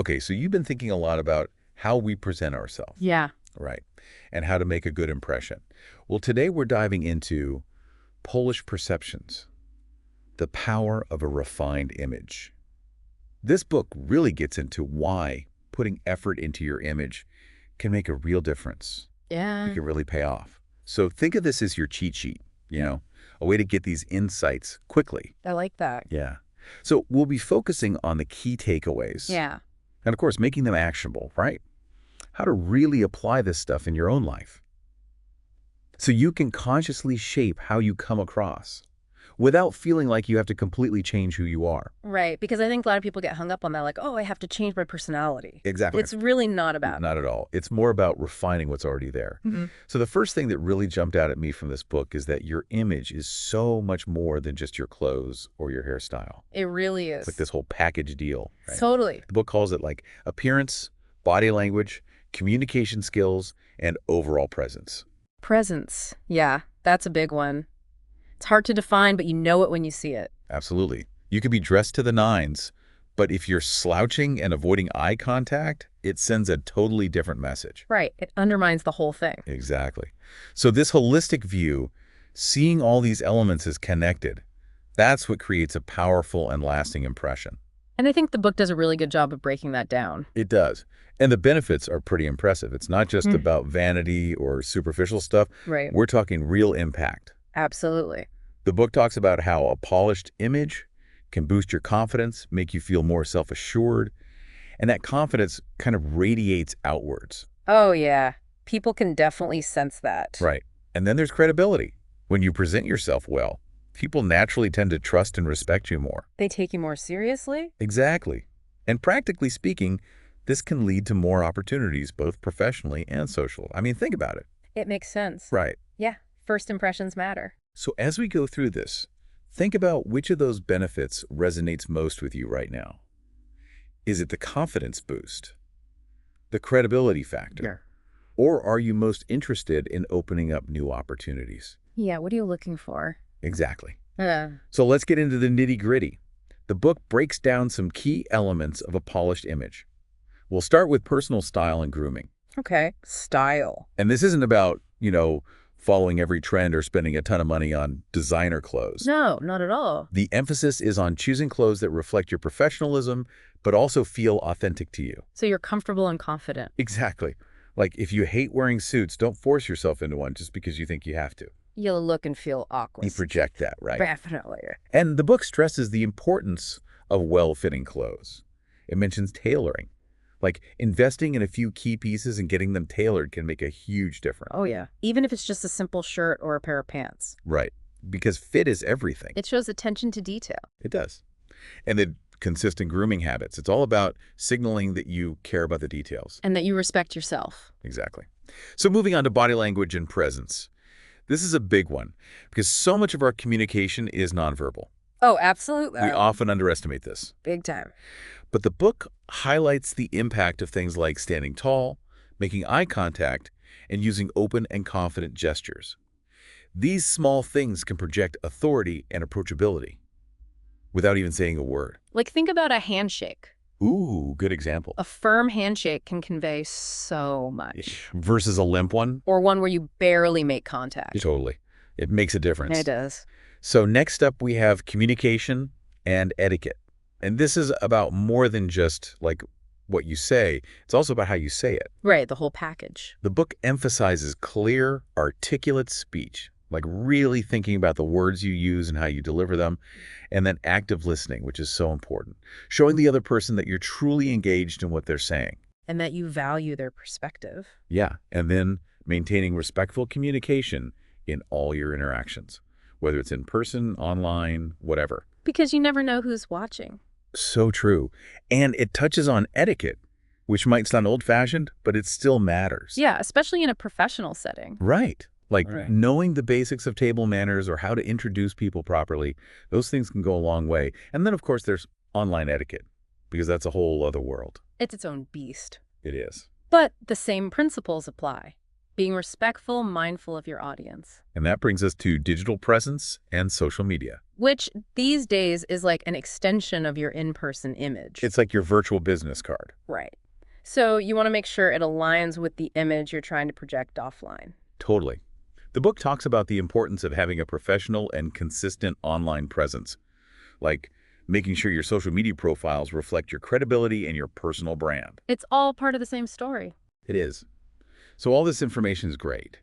Okay, so you've been thinking a lot about how we present ourselves, Yeah. right? And how to make a good impression. Well, today we're diving into Polish perceptions, the power of a refined image. This book really gets into why putting effort into your image can make a real difference. It Yeah. can really pay off. So think of this as your cheat sheet, a way to get these insights quickly. I like that. Yeah. So we'll be focusing on the key takeaways Yeah. and, of course, making them actionable, right? How to really apply this stuff in your own life so you can consciously shape how you come across without feeling like you have to completely change who you are. Right. Because I think a lot of people get hung up on that, like, oh, I have to change my personality. Exactly. It's really not about Not at all. It's more about refining what's already there. Mhm. So the first thing that really jumped out at me from this book is that your image is so much more than just your clothes or your hairstyle. It really is. It's like this whole package deal, right? Totally. The book calls it like appearance, body language, communication skills, and overall presence. Presence. Yeah. That's a big one. It's hard to define, but you know it when you see it. Absolutely. You could be dressed to the nines, but if you're slouching and avoiding eye contact, it sends a totally different message. Right. It undermines the whole thing. Exactly. So this holistic view, seeing all these elements as connected, that's what creates a powerful and lasting impression. And I think the book does a really good job of breaking that down. It does. And the benefits are pretty impressive. It's not just about vanity or superficial stuff. Right. We're talking real impact. Absolutely. The book talks about how a polished image can boost your confidence, make you feel more self-assured, and that confidence kind of radiates outwards. Oh, yeah. People can definitely sense that. Right. And then there's credibility. When you present yourself well, people naturally tend to trust and respect you more. They take you more seriously? Exactly. And practically speaking, this can lead to more opportunities, both professionally and social. I mean, think about it. It makes sense. Right. Yeah. First impressions matter. So as we go through this, think about which of those benefits resonates most with you right now. Is it the confidence boost, the credibility factor, or are you most interested in opening up new opportunities? Yeah. What are you looking for? Exactly. So let's get into the nitty-gritty. The book breaks down some key elements of a polished image. We'll start with personal style and grooming. Okay. Style. And this isn't about, following every trend or spending a ton of money on designer clothes. No, not at all. The emphasis is on choosing clothes that reflect your professionalism, but also feel authentic to you. So you're comfortable and confident. Exactly. Like if you hate wearing suits, don't force yourself into one just because you think you have to. You'll look and feel awkward. You project that, right? Definitely. And the book stresses the importance of well-fitting clothes. It mentions tailoring. Like investing in a few key pieces and getting them tailored can make a huge difference. Oh, yeah. Even if it's just a simple shirt or a pair of pants. Right. Because fit is everything. It shows attention to detail. It does. And the consistent grooming habits. It's all about signaling that you care about the details. And that you respect yourself. Exactly. So moving on to body language and presence. This is a big one because so much of our communication is nonverbal. Oh, absolutely. We often underestimate this. Big time. But the book highlights the impact of things like standing tall, making eye contact, and using open and confident gestures. These small things can project authority and approachability without even saying a word. Like, think about a handshake. Ooh, good example. A firm handshake can convey so much. Versus a limp one? Or one where you barely make contact. Totally. It makes a difference. It does. So next up, we have communication and etiquette. And this is about more than just like what you say. It's also about how you say it. Right, the whole package. The book emphasizes clear, articulate speech, like really thinking about the words you use and how you deliver them, and then active listening, which is so important. Showing the other person that you're truly engaged in what they're saying. And that you value their perspective. Yeah, and then maintaining respectful communication in all your interactions, whether it's in person, online, whatever. Because you never know who's watching. So true. And it touches on etiquette, which might sound old-fashioned, but it still matters. Yeah, especially in a professional setting. Right. Like knowing the basics of table manners or how to introduce people properly, those things can go a long way. And then, of course, there's online etiquette, because that's a whole other world. It's its own beast. It is. But the same principles apply. Being respectful, mindful of your audience. And that brings us to digital presence and social media. which these days is like an extension of your in-person image. It's like your virtual business card. Right. So you want to make sure it aligns with the image you're trying to project offline. Totally. The book talks about the importance of having a professional and consistent online presence, like making sure your social media profiles reflect your credibility and your personal brand. It's all part of the same story. It is. So all this information is great,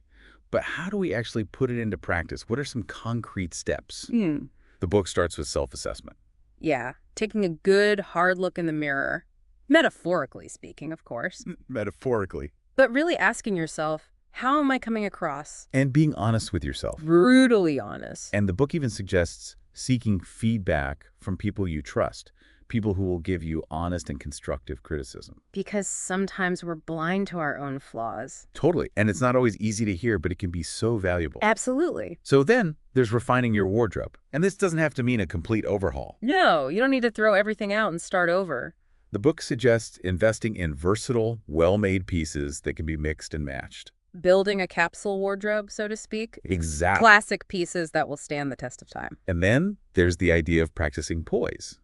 but how do we actually put it into practice? What are some concrete steps? The book starts with self-assessment. Yeah, taking a good, hard look in the mirror. Metaphorically speaking, of course. Metaphorically. But really asking yourself, how am I coming across? And being honest with yourself. Brutally honest. And the book even suggests seeking feedback from people you trust, people who will give you honest and constructive criticism. Because sometimes we're blind to our own flaws. Totally. And it's not always easy to hear, but it can be so valuable. Absolutely. So then there's refining your wardrobe. And this doesn't have to mean a complete overhaul. No, you don't need to throw everything out and start over. The book suggests investing in versatile, well-made pieces that can be mixed and matched. Building a capsule wardrobe, so to speak. Exactly. Classic pieces that will stand the test of time. And then there's the idea of practicing poise.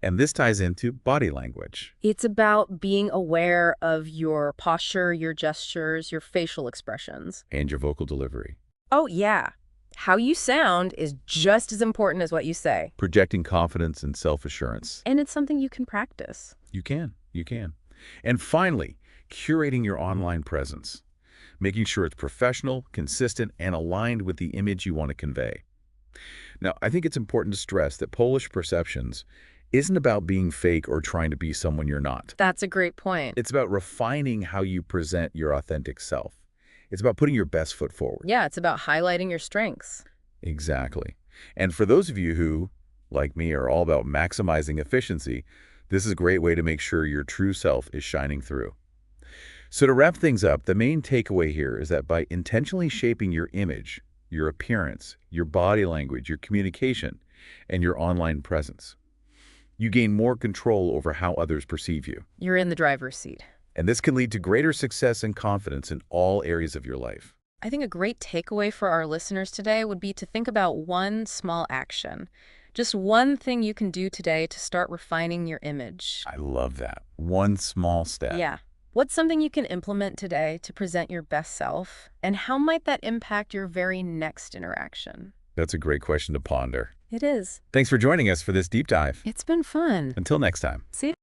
And this ties into body language. It's about being aware of your posture, your gestures, your facial expressions. And your vocal delivery. Oh, yeah. How you sound is just as important as what you say. Projecting confidence and self-assurance. And it's something you can practice. You can. You can. And finally, curating your online presence. Making sure it's professional, consistent, and aligned with the image you want to convey. Now, I think it's important to stress that Polish perceptions isn't about being fake or trying to be someone you're not. That's a great point. It's about refining how you present your authentic self. It's about putting your best foot forward. Yeah, it's about highlighting your strengths. Exactly. And for those of you who, like me, are all about maximizing efficiency, this is a great way to make sure your true self is shining through. So to wrap things up, the main takeaway here is that by intentionally shaping your image, your appearance, your body language, your communication, and your online presence, you gain more control over how others perceive you. You're in the driver's seat. And this can lead to greater success and confidence in all areas of your life. I think a great takeaway for our listeners today would be to think about one small action. Just one thing you can do today to start refining your image. I love that. One small step. Yeah. What's something you can implement today to present your best self? And how might that impact your very next interaction? That's a great question to ponder. It is. Thanks for joining us for this deep dive. It's been fun. Until next time. See?